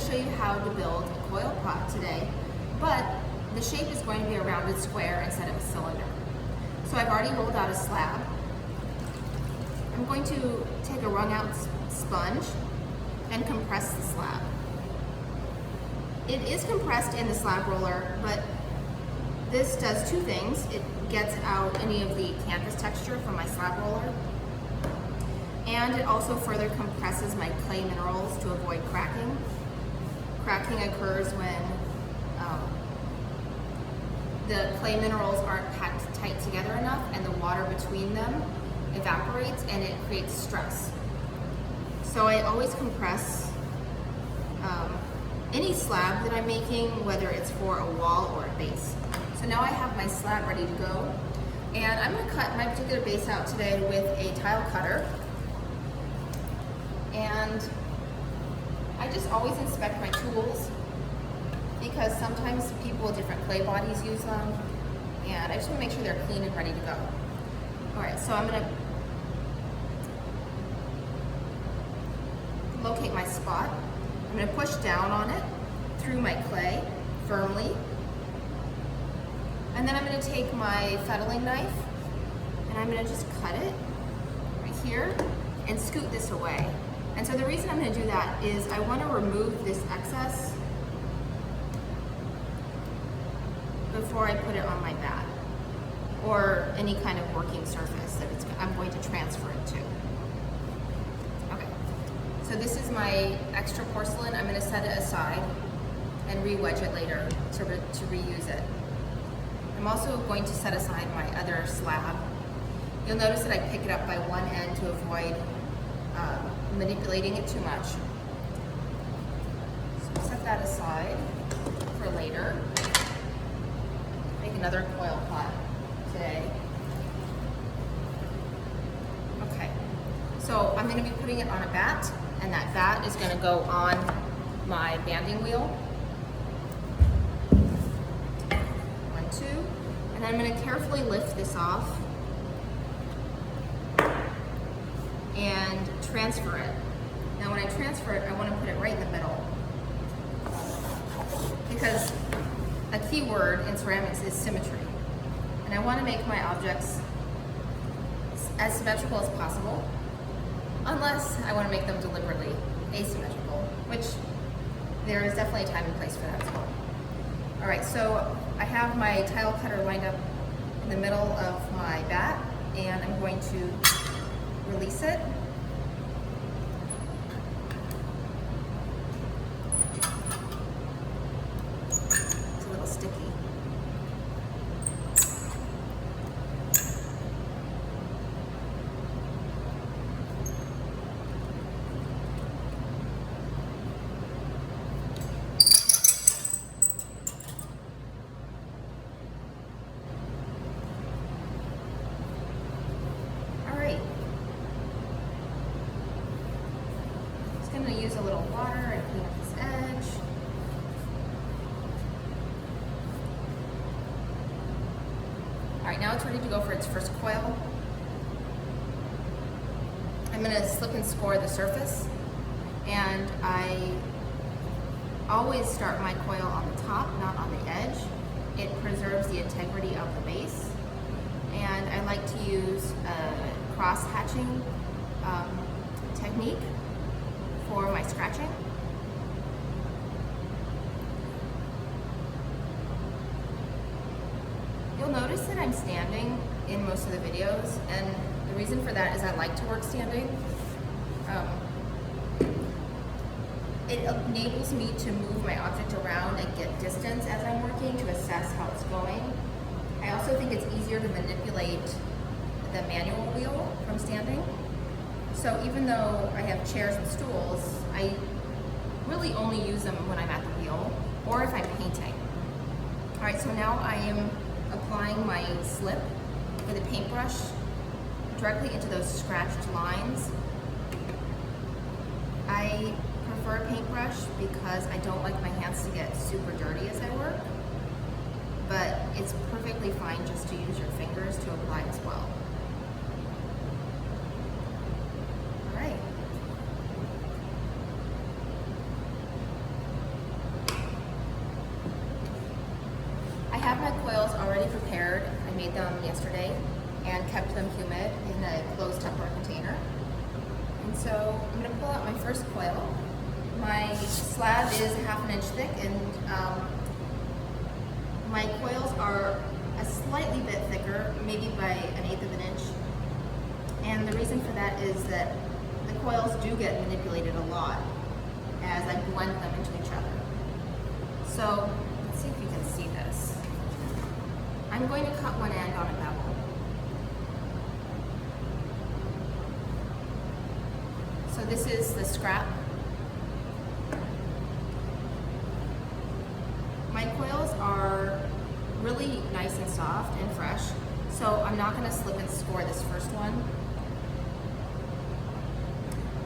to show you how to build a coil pot today, but the shape is going to be a rounded square instead of a cylinder. So I've already rolled out a slab. I'm going to take a wrung out sponge and compress the slab. It is compressed in the slab roller, but this does two things. It gets out any of the canvas texture from my slab roller, and it also further compresses my clay minerals to avoid cracking. Cracking occurs when the clay minerals aren't packed tight together enough and the water between them evaporates and it creates stress. So I always compress any slab that I'm making, whether it's for a wall or a base. So now I have my slab ready to go, and I'm going to cut my particular base out today with a tile cutter. And I just always inspect my tools because sometimes people with different clay bodies use them, and I just want to make sure they're clean and ready to go. Alright, so I'm going to locate my spot. I'm going to push down on it through my clay firmly, and then I'm going to take my fettling knife and I'm going to just cut it right here and scoot this away. And so the reason I'm going to do that is I want to remove this excess before I put it on my bat or any kind of working surface that I'm going to transfer it to. Okay, so this is my extra porcelain. I'm going to set it aside and re-wedge it later to reuse it. I'm also going to set aside my other slab. You'll notice that I pick it up by one end to avoid manipulating it too much. So set that aside for later. Make another coil pot today. Okay, so I'm going to be putting it on a bat, and that bat is going to go on my banding wheel. 1, 2, and I'm going to carefully lift this off and transfer it. Now when I transfer it, I want to put it right in the middle, because a key word in ceramics is symmetry. And I want to make my objects as symmetrical as possible, unless I want to make them deliberately asymmetrical, which there is definitely a time and place for that as well. Alright, so I have my tile cutter lined up in the middle of my bat, and I'm going to release it. It's a little sticky. I'm going to use a little water and clean up this edge. Alright, now it's ready to go for its first coil. I'm going to slip and score the surface, and I always start my coil on the top, not on the edge. It preserves the integrity of the base, and I like to use a cross-hatching technique for my scratching. You'll notice that I'm standing in most of the videos, and the reason for that is I like to work standing. It enables me to move my object around and get distance as I'm working to assess how it's going. I also think it's easier to manipulate the manual wheel from standing. So even though I have chairs and stools, I really only use them when I'm at the wheel or if I'm painting. Alright, so now I am applying my slip with a paintbrush directly into those scratched lines. I prefer a paintbrush because I don't like my hands to get super dirty as I work, but it's perfectly fine just to use your fingers to apply as well. coils already prepared. I made them yesterday and kept them humid in a closed Tupperware container. And so I'm going to pull out my first coil. My slab is 1/2 inch thick, and my coils are a slightly bit thicker, maybe by 1/8 inch. And the reason for that is that the coils do get manipulated a lot as I blend them into each other. So let's see if you can see this. I'm going to cut one end on a bevel. So this is the scrap. My coils are really nice and soft and fresh, so I'm not going to slip and score this first one.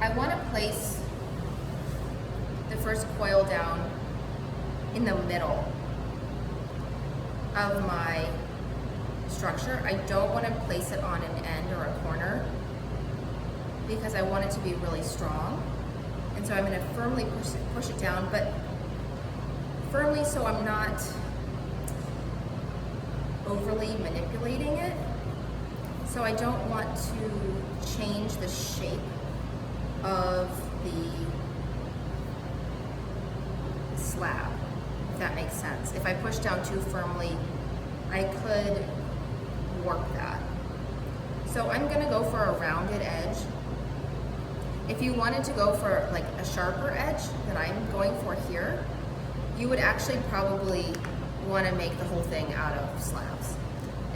I want to place the first coil down in the middle of my structure. I don't want to place it on an end or a corner because I want it to be really strong. And so I'm going to firmly push it down, but firmly so I'm not overly manipulating it. So I don't want to change the shape of the slab, if that makes sense. If I push down too firmly, I could warp that. So I'm gonna go for a rounded edge. If you wanted to go for like a sharper edge that I'm going for here, you would actually probably want to make the whole thing out of slabs.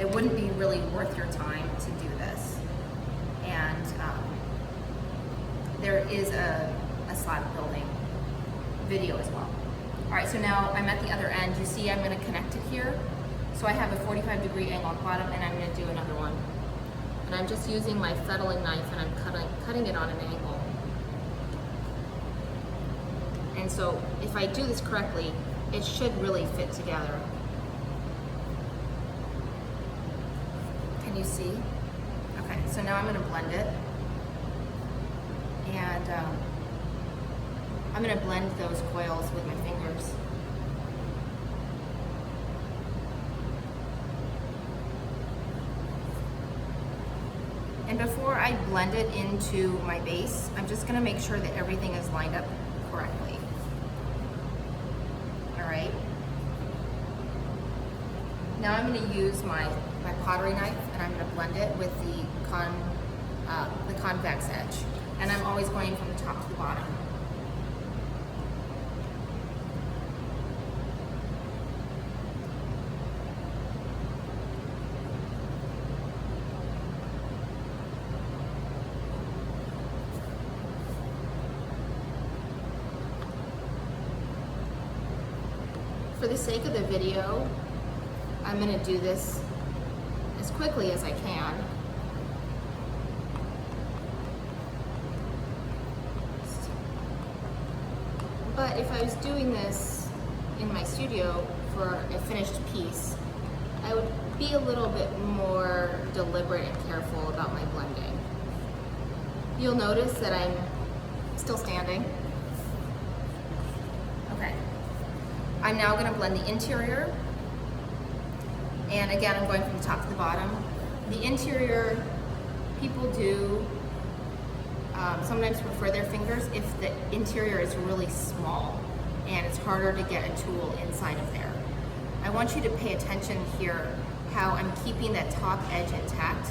It wouldn't be really worth your time to do this. And there is a slab building video as well. All right, so now I'm at the other end. You see I'm going to connect it here. So I have a 45-degree angle on the bottom, and I'm going to do another one. And I'm just using my fettling knife, and I'm cutting it on an angle. And so if I do this correctly, it should really fit together. Can you see? Okay, so now I'm going to blend it. And I'm going to blend those coils with my fingers. And before I blend it into my base, I'm just going to make sure that everything is lined up correctly. All right. Now I'm going to use my pottery knife, and I'm going to blend it with the convex edge. And I'm always going from the top to the bottom. For the sake of the video, I'm going to do this as quickly as I can. But if I was doing this in my studio for a finished piece, I would be a little bit more deliberate and careful about my blending. You'll notice that I'm still standing. Okay. I'm now going to blend the interior. And again, I'm going from the top to the bottom. The interior, people do sometimes prefer their fingers if the interior is really small and it's harder to get a tool inside of there. I want you to pay attention here how I'm keeping that top edge intact.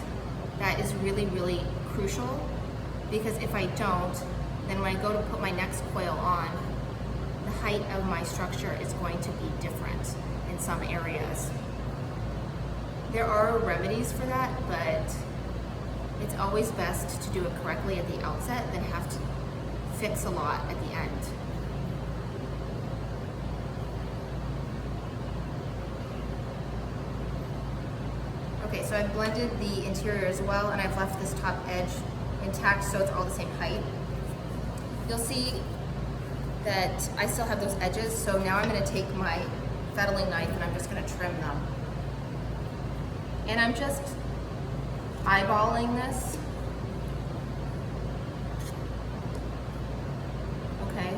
That is really, really crucial, because if I don't, then when I go to put my next coil on, the height of my structure is going to be different in some areas. There are remedies for that, but it's always best to do it correctly at the outset than have to fix a lot at the end. Okay, so I've blended the interior as well, and I've left this top edge intact so it's all the same height. You'll see that I still have those edges, so now I'm going to take my fettling knife and I'm just going to trim them. And I'm just eyeballing this. Okay.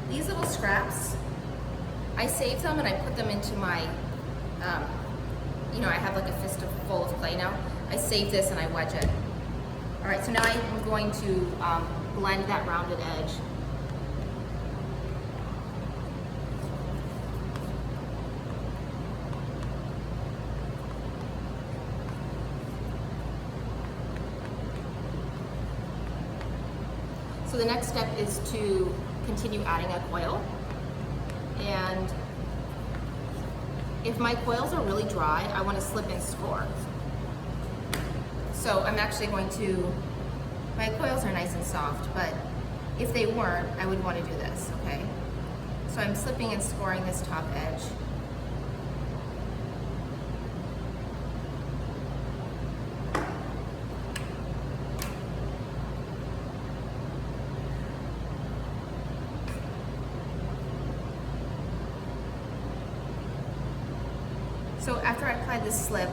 These little scraps I save them and I put them into my, I have like a fist full of clay now. I save this and I wedge it. All right, so now I'm going to blend that rounded edge. So the next step is to continue adding a coil. And if my coils are really dry, I want to slip and score. So I'm actually going to, my coils are nice and soft, but if they weren't, I would want to do this, okay? So I'm slipping and scoring this top edge. So after I apply this slip,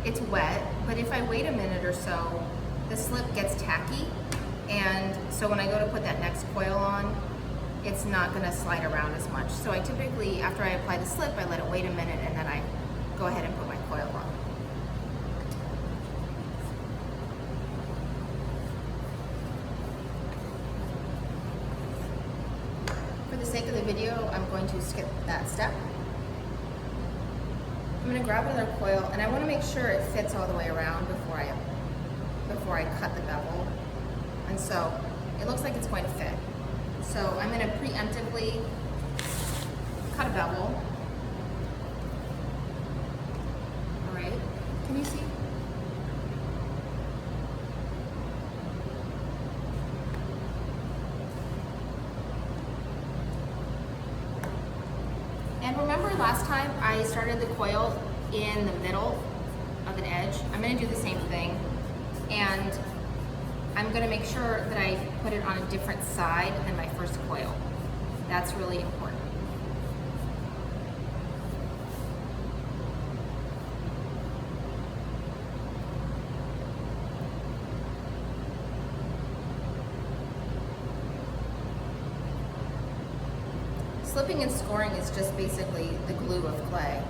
it's wet, but if I wait a minute or so, the slip gets tacky, and so when I go to put that next coil on, it's not gonna slide around as much. So I typically, after I apply the slip, I let it wait a minute and then I go ahead and put my coil on. For the sake of the video, I'm going to skip that step. I'm going to grab another coil, and I want to make sure it fits all the way around before I cut the bevel. And so it looks like it's going to fit. So I'm going to preemptively cut a bevel. All right, can you see? And remember last time I started the coil in the middle of an edge? I'm going to do the same thing, and I'm going to make sure that I put it on a different side than my first coil. That's really important. Slipping and scoring is just basically the glue of clay.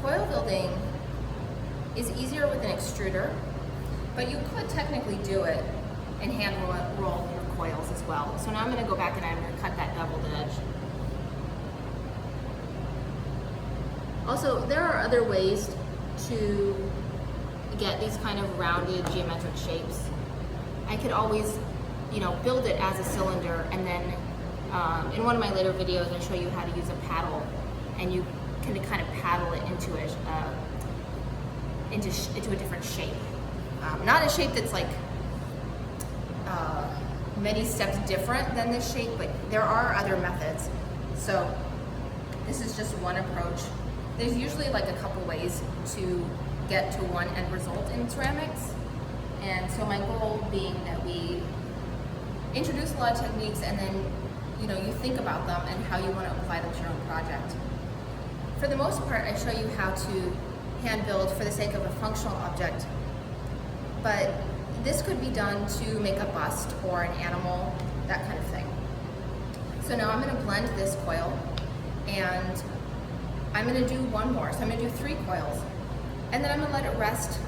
Coil building is easier with an extruder, but you could technically do it and hand roll your coils as well. So now I'm going to go back and I'm going to cut that beveled edge. Also, there are other ways to get these kind of rounded geometric shapes. I could always, build it as a cylinder, and then in one of my later videos I show you how to use a paddle, and you can kind of paddle it into a different shape. Not a shape that's like many steps different than this shape, but there are other methods. So this is just one approach. There's usually like a couple ways to get to one end result in ceramics. And so my goal being that we introduce a lot of techniques, and then you think about them and how you want to apply them to your own project. For the most part, I show you how to hand build for the sake of a functional object, but this could be done to make a bust or an animal, that kind of thing. So now I'm going to blend this coil, and I'm going to do one more. So I'm going to do 3 coils, and then I'm going to let it rest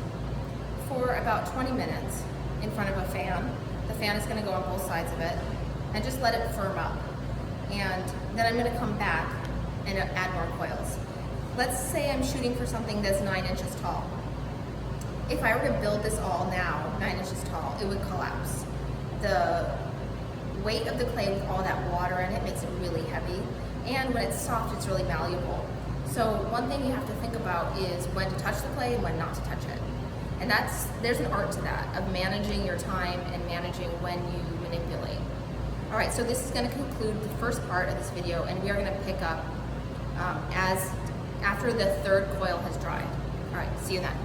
for about 20 minutes in front of a fan. The fan is going to go on both sides of it, and just let it firm up. And then I'm going to come back and add more coils. Let's say I'm shooting for something that's 9 inches tall. If I were to build this all now, 9 inches tall, it would collapse. The weight of the clay with all that water in it makes it really heavy, and when it's soft, it's really malleable. So one thing you have to think about is when to touch the clay and when not to touch it. And there's an art to that, of managing your time and managing when you manipulate. All right, so this is going to conclude the first part of this video, and we are going to pick up after the 3rd coil has dried. All right, see you then.